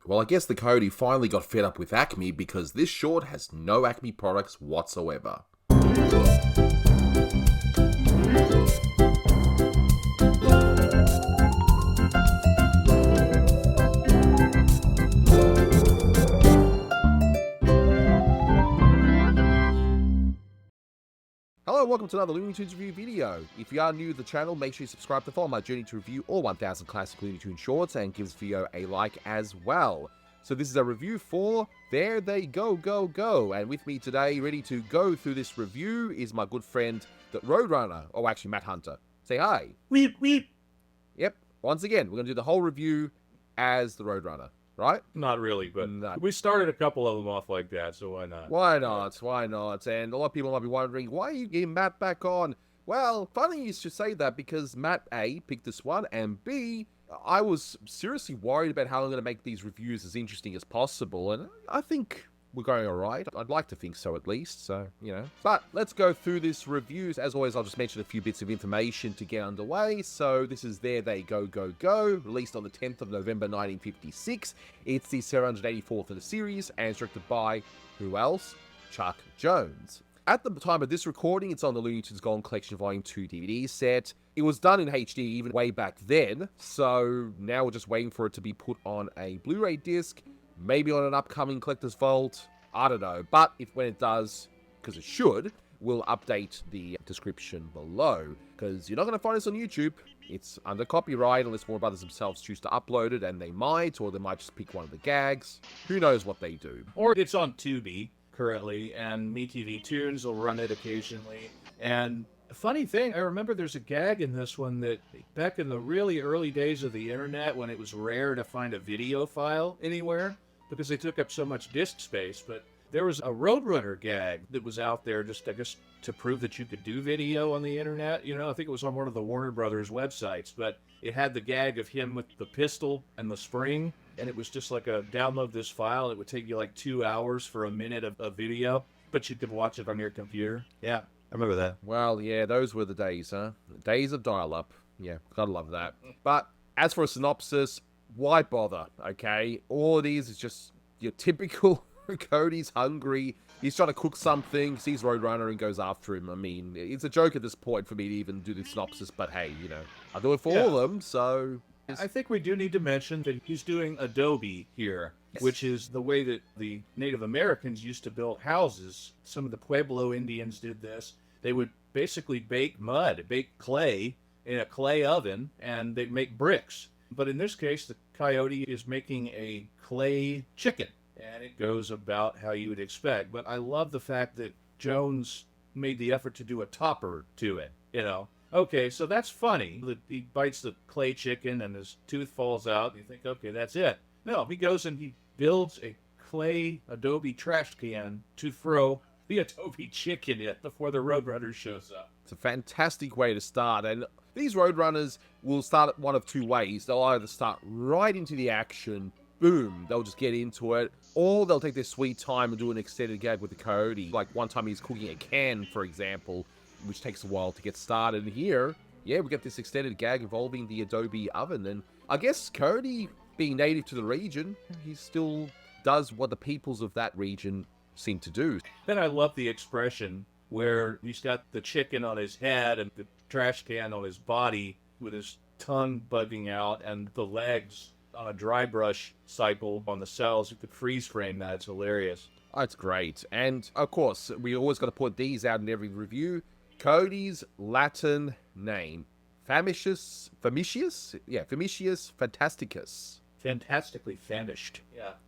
Well, I guess the Coyote finally got fed up with ACME because this short has no ACME products whatsoever. Hello and welcome to another Looney Tunes review video. If you are new to the channel, make sure you subscribe to follow my journey to review all 1000 classic Looney Tunes shorts and give this video a like as well. So this is a review for There They Go, Go, Go. And with me today, ready to go through this review, is my good friend, the Roadrunner, or actually Matt Hunter. Say hi. Weep, weep. Yep, once again, we're going to do the whole review as the Roadrunner. Right? Not really, but No. we started a couple of them off like that, so why not? Why not? Why not? And a lot of people might be wondering, why are you getting Matt back on? Well, funny you should say that because Matt A picked this one, and B, I was seriously worried about how I'm going to make these reviews as interesting as possible, and I think we're going alright. I'd like to think so at least, so, you know. But let's go through this review. As always, I'll just mention a few bits of information to get underway. So this is There They Go, Go, Go, released on the 10th of November 1956. It's the 784th of the series, and it's directed by, who else? Chuck Jones. At the time of this recording, it's on the Looney Tunes Golden Collection Volume 2 DVD set. It was done in HD even way back then, so now we're just waiting for it to be put on a Blu-ray disc, maybe on an upcoming Collector's Vault, I don't know. But when it does, because it should, we'll update the description below, because you're not going to find this on YouTube. It's under copyright unless Warner Brothers themselves choose to upload it, and they might, or they might just pick one of the gags. Who knows what they do. Or it's on Tubi currently, and MeTV Tunes will run it occasionally. And a funny thing, I remember there's a gag in this one that back in the really early days of the internet, when it was rare to find a video file anywhere because they took up so much disk space, but there was a Roadrunner gag that was out there just, I guess, to prove that you could do video on the internet. You know, I think it was on one of the Warner Brothers websites, but it had the gag of him with the pistol and the spring, and it was just like a download this file. It would take you like 2 hours for a minute of video, but you could watch it on your computer. Yeah, I remember that. Well, yeah, those were the days, huh? The days of dial-up. Yeah, gotta love that. But as for a synopsis, why bother, okay? All it is just your typical Cody's hungry. He's trying to cook something, sees Roadrunner and goes after him. I mean, it's a joke at this point for me to even do the synopsis, but hey, you know, I do it for all of them, so... I think we do need to mention that he's doing Adobe here, which is the way that the Native Americans used to build houses. Some of the Pueblo Indians did this. They would basically bake clay in a clay oven, and they'd make bricks. But in this case, the Coyote is making a clay chicken, and it goes about how you would expect. But I love the fact that Jones made the effort to do a topper to it, you know. Okay, so that's funny that he bites the clay chicken and his tooth falls out. And you think, okay, that's it. No, he goes and he builds a clay Adobe trash can to throw the Adobe chicken in before the Roadrunner shows up. It's a fantastic way to start, and these Roadrunners will start one of two ways. They'll either start right into the action, boom, they'll just get into it, or they'll take their sweet time and do an extended gag with the Coyote. Like one time he's cooking a can, for example, which takes a while to get started. And here, yeah, we get this extended gag involving the Adobe oven, and I guess Coyote, being native to the region, he still does what the peoples of that region seem to do. Then I love the expression where he's got the chicken on his head and the trash can on his body with his tongue bugging out and the legs on a dry brush cycle on the cells. You could freeze frame that. It's hilarious. Oh, it's great. And of course, we always got to put these out in every review. Cody's Latin name, Famishus Fantasticus. Fantastically famished.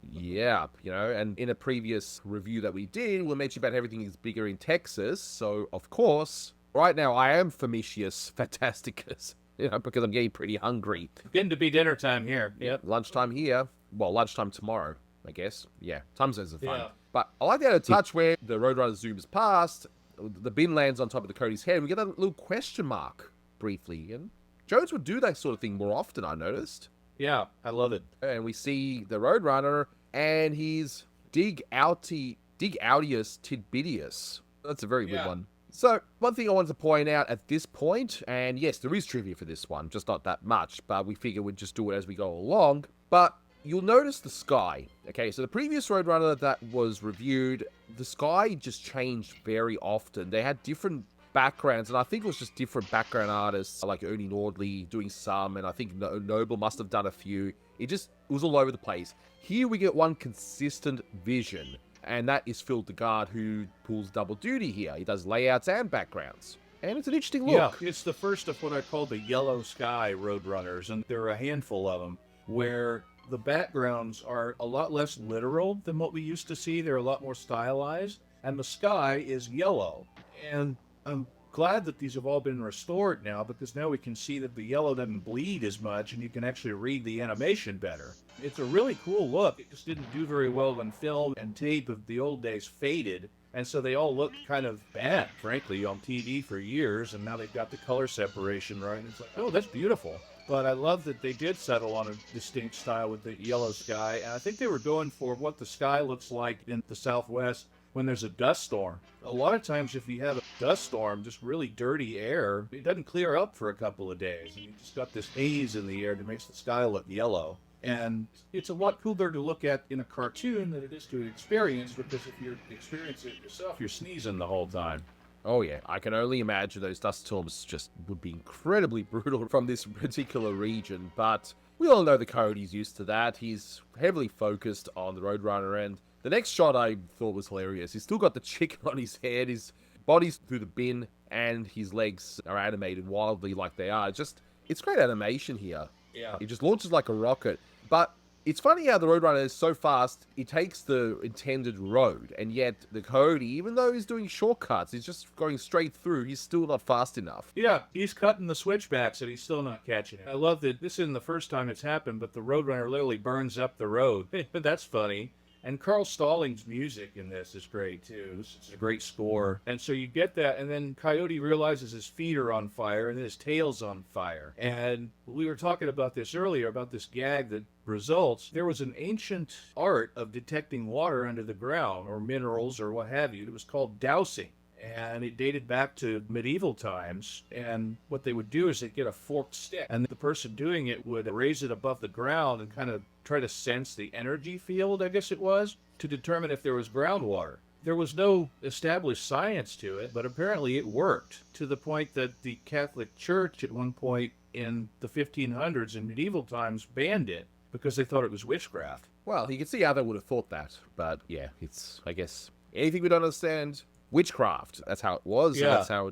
Yeah, you know, and in a previous review that we did, we mentioned about everything is bigger in Texas. So, of course, right now I am Famishus Fantasticus, you know, because I'm getting pretty hungry. Getting to be dinner time here. Yep. Lunchtime here. Well, lunchtime tomorrow, I guess. Yeah, time zones are fun. Yeah. But I like the out of touch where the Roadrunner zooms past, the bin lands on top of the Cody's head, and we get that little question mark briefly. And Jones would do that sort of thing more often, I noticed. Yeah, I love it. And we see the Roadrunner, and he's Digoutius Titbitius. That's a very good one. So, one thing I wanted to point out at this point, and yes, there is trivia for this one, just not that much, but we figure we'd just do it as we go along. But you'll notice the sky. Okay, so the previous Roadrunner that was reviewed, the sky just changed very often. They had different backgrounds, and I think it was just different background artists, like Ernie Nordley doing some, and I think Noble must have done a few. It was all over the place. Here we get one consistent vision, and that is Phil DeGuard, who pulls double duty here. He does layouts and backgrounds. And it's an interesting look. Yeah, it's the first of what I call the yellow sky Roadrunners, and there are a handful of them, where the backgrounds are a lot less literal than what we used to see. They're a lot more stylized, and the sky is yellow. And I'm glad that these have all been restored now, because now we can see that the yellow doesn't bleed as much, and you can actually read the animation better. It's a really cool look. It just didn't do very well when film and tape of the old days faded, and so they all looked kind of bad, frankly, on TV for years, and now they've got the color separation right, and it's like, oh, that's beautiful. But I love that they did settle on a distinct style with the yellow sky, and I think they were going for what the sky looks like in the Southwest when there's a dust storm. A lot of times if you have a dust storm, just really dirty air, it doesn't clear up for a couple of days, and you just got this haze in the air that makes the sky look yellow. And it's a lot cooler to look at in a cartoon than it is to experience, because if you're experiencing it yourself, you're sneezing the whole time. Oh yeah, I can only imagine those dust storms just would be incredibly brutal from this particular region, but we all know the Coyote's used to that. He's heavily focused on the Roadrunner, and the next shot I thought was hilarious. He's still got the chicken on his head, his body's through the bin, and his legs are animated wildly like they are. It's great animation here. Yeah. It just launches like a rocket. But it's funny how the Roadrunner is so fast, it takes the intended road, and yet the Coyote, even though he's doing shortcuts, he's just going straight through, he's still not fast enough. Yeah, he's cutting the switchbacks and he's still not catching it. I love that this isn't the first time it's happened, but the Roadrunner literally burns up the road. But that's funny. And Carl Stalling's music in this is great, too. It's a great score. And so you get that, and then Coyote realizes his feet are on fire, and then his tail's on fire. And we were talking about this earlier, about this gag that results. There was an ancient art of detecting water under the ground, or minerals, or what have you. It was called dowsing. And it dated back to medieval times, and what they would do is they'd get a forked stick, and the person doing it would raise it above the ground and kind of try to sense the energy field, I guess it was, to determine if there was groundwater. There was no established science to it, but apparently it worked, to the point that the Catholic Church at one point in the 1500s in medieval times banned it because they thought it was witchcraft. Well, you can see how they would have thought that, but yeah, it's, I guess, anything we don't understand, witchcraft. That's how it was. Yeah. And that's how,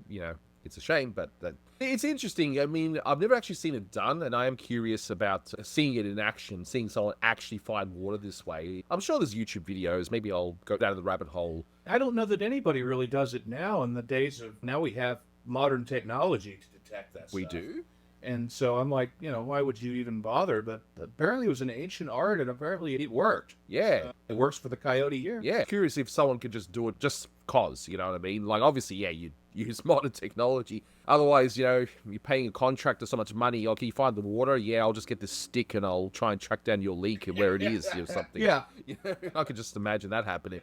it's a shame, but it's interesting. I mean, I've never actually seen it done, and I am curious about seeing it in action, seeing someone actually find water this way. I'm sure there's YouTube videos. Maybe I'll go down the rabbit hole. I don't know that anybody really does it now in the days of, now we have modern technology to detect that stuff. We do? And so I'm like, why would you even bother? But apparently it was an ancient art, and apparently it worked. Yeah. It works for the Coyote here. Yeah. Curious if someone could just do it just cause, you know what I mean? Like, obviously, yeah, you use modern technology. Otherwise, you're paying a contractor so much money. Oh, can you find the water? Yeah, I'll just get this stick and I'll try and track down your leak and where it is or something. Yeah. I could just imagine that happening.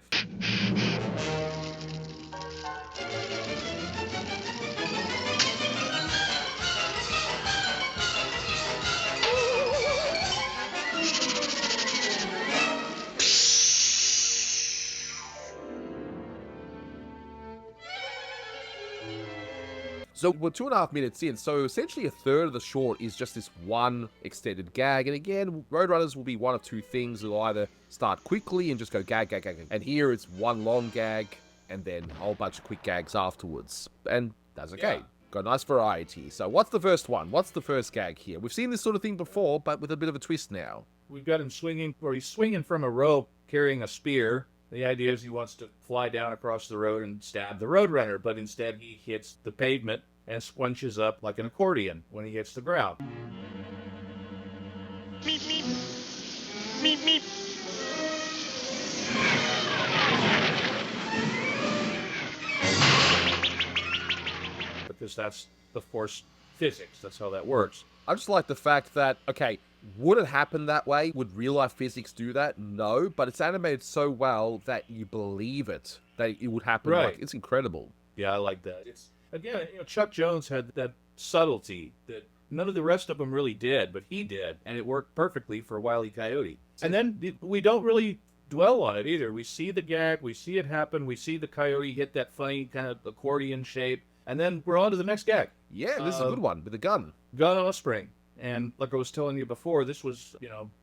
So we're 2.5 minutes in, so essentially a third of the short is just this one extended gag. And again, Roadrunners will be one of two things. They'll either start quickly and just go gag, gag, gag. And here it's one long gag and then a whole bunch of quick gags afterwards. And that's okay. Yeah. Got a nice variety. So what's the first one? What's the first gag here? We've seen this sort of thing before, but with a bit of a twist now. We've got him swinging, or he's swinging from a rope carrying a spear. The idea is he wants to fly down across the road and stab the Roadrunner, but instead he hits the pavement and squunches up like an accordion when he hits the ground. Meep, meep. Meep, meep. Because that's the force physics. That's how that works. I just like the fact that, okay, would it happen that way? Would real life physics do that? No, but it's animated so well that you believe it, that it would happen. Right. Like, it's incredible. Yeah, I like that. It's again, Chuck Jones had that subtlety that none of the rest of them really did, but he did, and it worked perfectly for Wile E. Coyote. And then we don't really dwell on it either. We see the gag, we see it happen, we see the coyote hit that funny kind of accordion shape, and then we're on to the next gag. Yeah, this is a good one with a gun. Gun on a spring. And like I was telling you before, this was,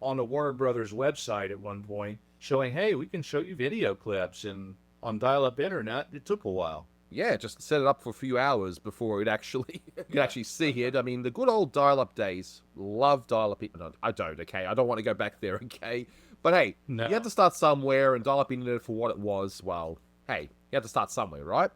on the Warner Brothers website at one point, showing, hey, we can show you video clips, and on dial-up internet, it took a while. Yeah, just set it up for a few hours before it actually you can actually see it. I mean, the good old dial-up days. Love dial-up. No, I don't. Okay, I don't want to go back there. Okay, but hey, No. You had to start somewhere, and dial-up internet for what it was. Well, hey, you had to start somewhere, right?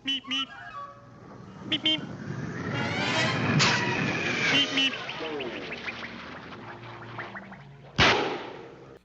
Meep meep. Meep meep. Meep meep.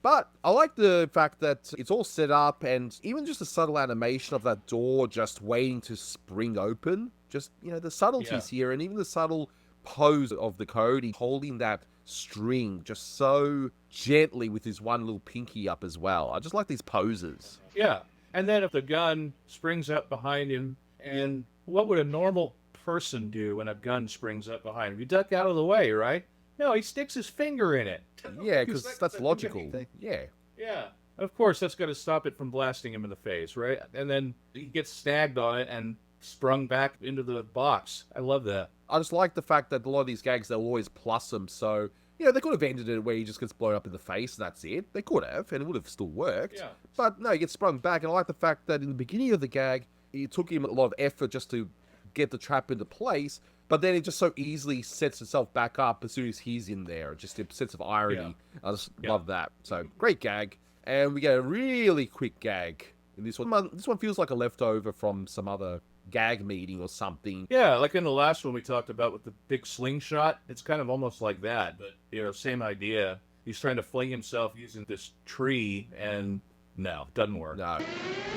But I like the fact that it's all set up, and even just a subtle animation of that door just waiting to spring open. Just, the subtleties here, and even the subtle pose of the Coyote holding that string just so gently with his one little pinky up as well. I just like these poses. Yeah. And then if the gun springs up behind him, and what would a normal person do when a gun springs up behind him? You duck out of the way, right? No, he sticks his finger in it. Yeah, because that's logical. Yeah. Yeah. Of course, that's going to stop it from blasting him in the face, right? And then he gets snagged on it and sprung back into the box. I love that. I just like the fact that a lot of these gags, they'll always plus them, so... they could have ended it where he just gets blown up in the face and that's it. They could have, and it would have still worked. Yeah. But no, he gets sprung back, and I like the fact that in the beginning of the gag, it took him a lot of effort just to get the trap into place, but then it just so easily sets itself back up as soon as he's in there. Just a sense of irony. Yeah. I just love that. So, great gag. And we get a really quick gag in this one. This one feels like a leftover from some other gag meeting or something. Yeah, like in the last one we talked about with the big slingshot. It's kind of almost like that, but, same idea. He's trying to fling himself using this tree, and no, doesn't work. No.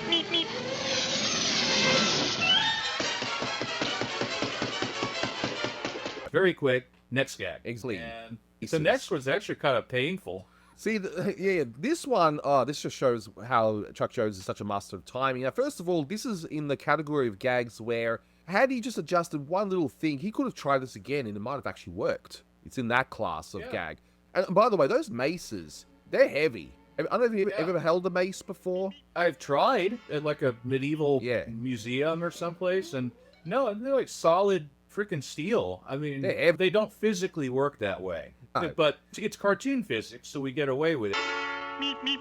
Meep meep. Very quick, next gag. Exactly. And the next one's actually kind of painful. See, this one, this just shows how Chuck Jones is such a master of timing. Now, first of all, this is in the category of gags where, had he just adjusted one little thing, he could have tried this again and it might have actually worked. It's in that class of gag. And by the way, those maces, they're heavy. I don't know if you've ever held a mace before. I've tried at like a medieval museum or someplace, and no, they're like solid freaking steel. I mean, they don't physically work that way. No. But it's cartoon physics, so we get away with it. Meep meep.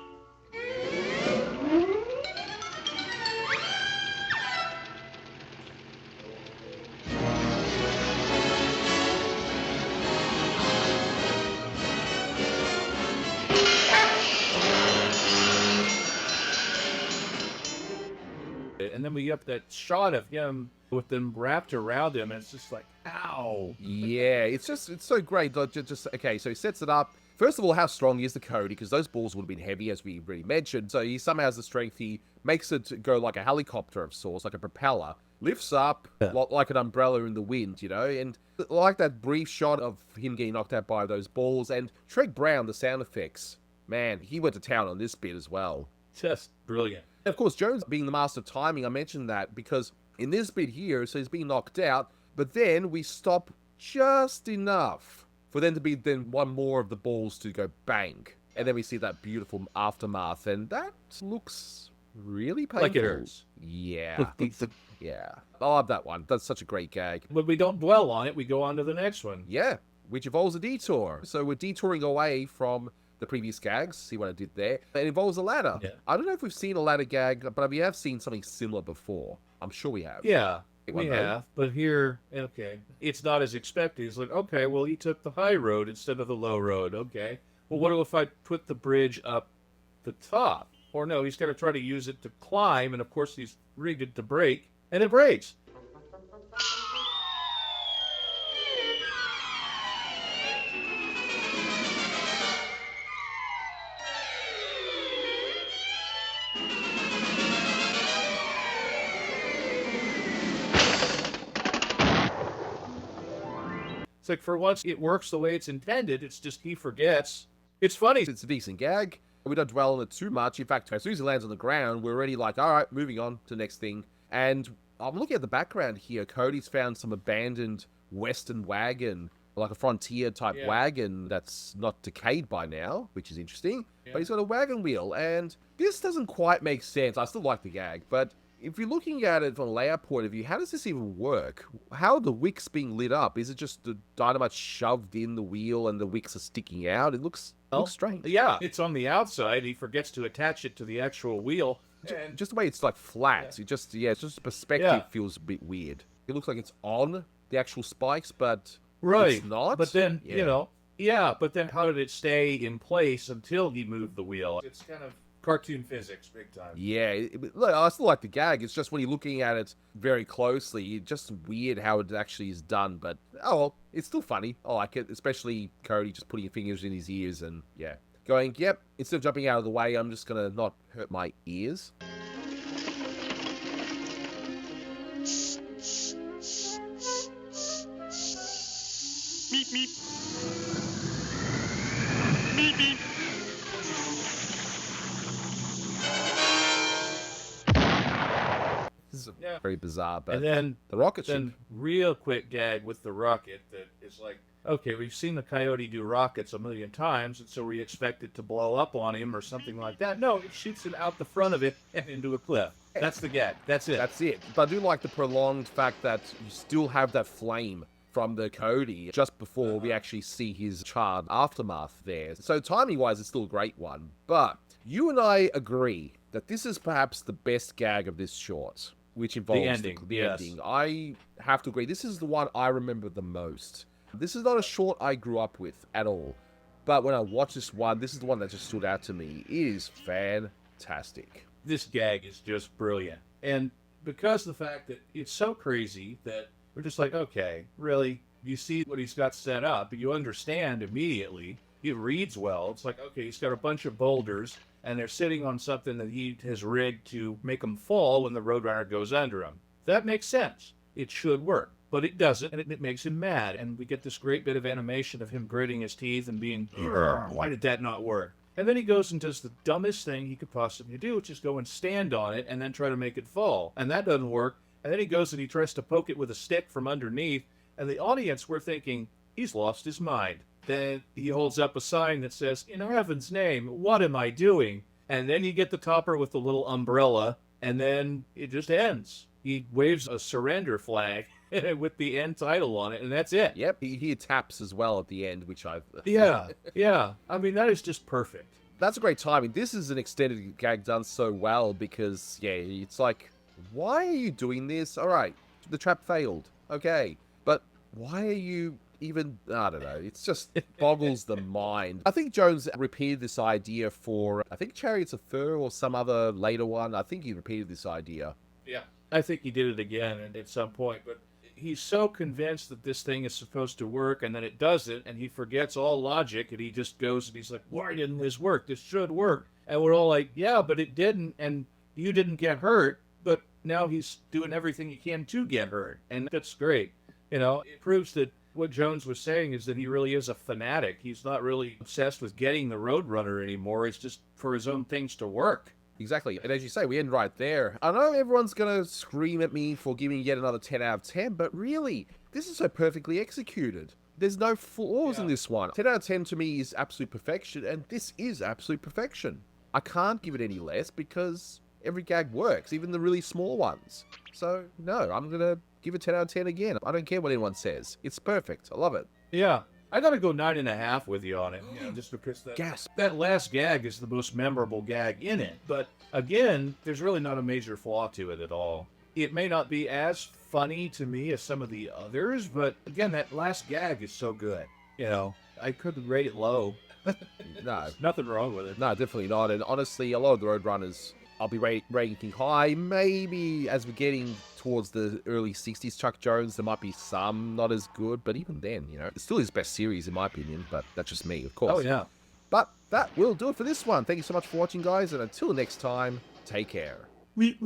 And then we get that shot of him with them wrapped around him, and it's just like, ow. Yeah, it's so great. Okay, so he sets it up. First of all, how strong is the Coyote? Because those balls would have been heavy, as we already mentioned. So he somehow has the strength. He makes it go like a helicopter of sorts, like a propeller. Lifts up like an umbrella in the wind, And I like that brief shot of him getting knocked out by those balls. And Treg Brown, the sound effects. Man, he went to town on this bit as well. Just brilliant. Of course, Jones being the master of timing, I mentioned that because in this bit here, so he's being knocked out, but then we stop just enough for them to be then one more of the balls to go bang. And then we see that beautiful aftermath, and that looks really painful. Like it hurts. Yeah. Yeah. I love that one. That's such a great gag. But we don't dwell on it. We go on to the next one. Yeah, which involves a detour. So we're detouring away from the previous gags. See what I did there? It involves a ladder. Yeah. I don't know if we've seen a ladder gag, but we have seen something similar before. I'm sure we have. Yeah, we have. But here, okay, it's not as expected. It's like, okay, well, he took the high road instead of the low road. Okay. Well, what if I put the bridge up the top? Or no, he's going to try to use it to climb, and of course he's rigged it to break, and it breaks. It's like, for once, it works the way it's intended. It's just he forgets. It's funny. It's a decent gag. We don't dwell on it too much. In fact, as soon as he lands on the ground, we're already like, all right, moving on to the next thing. And I'm looking at the background here. Cody's found some abandoned Western wagon, like a frontier type wagon that's not decayed by now, which is interesting. But he's got a wagon wheel, and this doesn't quite make sense. I still like the gag, but if you're looking at it from a layout point of view, how does this even work? How are the wicks being lit up? Is it just the dynamite shoved in the wheel and the wicks are sticking out? It looks strange. Yeah, it's on the outside. He forgets to attach it to the actual wheel. And just the way it's like flat. It just, it's just perspective feels a bit weird. It looks like it's on the actual spikes, but it's not. But then, but then how did it stay in place until he moved the wheel? It's kind of cartoon physics, big time. Yeah, look, I still like the gag. It's just when you're looking at it very closely, it's just weird how it actually is done. But, oh well, it's still funny. I like it, especially Cody just putting his fingers in his ears and, going, yep, instead of jumping out of the way, I'm just going to not hurt my ears. Meep, meep. Meep, meep. This is very bizarre, but and then the rocket then real quick gag with the rocket that is like, okay, we've seen the Coyote do rockets a million times, and so we expect it to blow up on him or something like that. No, it shoots it out the front of it and into a cliff. That's the gag. That's it. That's it. But I do like the prolonged fact that you still have that flame from the Coyote just before we actually see his charred aftermath there. So timing-wise, it's still a great one. But you and I agree that this is perhaps the best gag of this short, which involves the ending. I have to agree. This is the one I remember the most. This is not a short I grew up with at all. But when I watched this one, this is the one that just stood out to me. It is fantastic. This gag is just brilliant. And because of the fact that it's so crazy that we're just like, okay, really? You see what he's got set up, but you understand immediately. It reads well. It's like, okay, he's got a bunch of boulders, and they're sitting on something that he has rigged to make them fall when the Roadrunner goes under them. That makes sense. It should work. But it doesn't, and it makes him mad. And we get this great bit of animation of him gritting his teeth and being, why did that not work? And then he goes and does the dumbest thing he could possibly do, which is go and stand on it and then try to make it fall. And that doesn't work. And then he goes and he tries to poke it with a stick from underneath. And the audience were thinking, he's lost his mind. Then he holds up a sign that says, in heaven's name, what am I doing? And then you get the topper with the little umbrella, and then it just ends. He waves a surrender flag with the end title on it, and that's it. Yep, he taps as well at the end, which I've... Yeah. I mean, that is just perfect. That's a great timing. This is an extended gag done so well because, it's like, why are you doing this? All right, the trap failed. Okay, but why are you even... I don't know. It's just, it boggles the mind. I think Jones repeated this idea for, I think Chariots of Fur or some other later one. I think he repeated this idea. Yeah, I think he did it again at some point, but he's so convinced that this thing is supposed to work and then it doesn't, and he forgets all logic, and he just goes and he's like, why didn't this work? This should work. And we're all like, yeah, but it didn't, and you didn't get hurt, but now he's doing everything he can to get hurt, and that's great. It proves that what Jones was saying is that he really is a fanatic. He's not really obsessed with getting the Roadrunner anymore. It's just for his own things to work. Exactly. And as you say, we end right there. I know everyone's going to scream at me for giving yet another 10 out of 10, but really, this is so perfectly executed. There's no flaws in this one. 10 out of 10 to me is absolute perfection, and this is absolute perfection. I can't give it any less because every gag works, even the really small ones. So, no, I'm going to give it 10 out of 10 again. I don't care what anyone says. It's perfect. I love it. Yeah. I gotta go 9.5 with you on it, just because that last gag is the most memorable gag in it. But again, there's really not a major flaw to it at all. It may not be as funny to me as some of the others, but again, that last gag is so good. I couldn't rate it low. No. Nothing wrong with it. No, definitely not. And honestly, a lot of the Roadrunners, I'll be ranking high. Maybe as we're getting towards the early 60s Chuck Jones, there might be some not as good, but even then, it's still his best series in my opinion, but that's just me, of course. Oh, yeah. But that will do it for this one. Thank you so much for watching, guys, and until next time, take care. We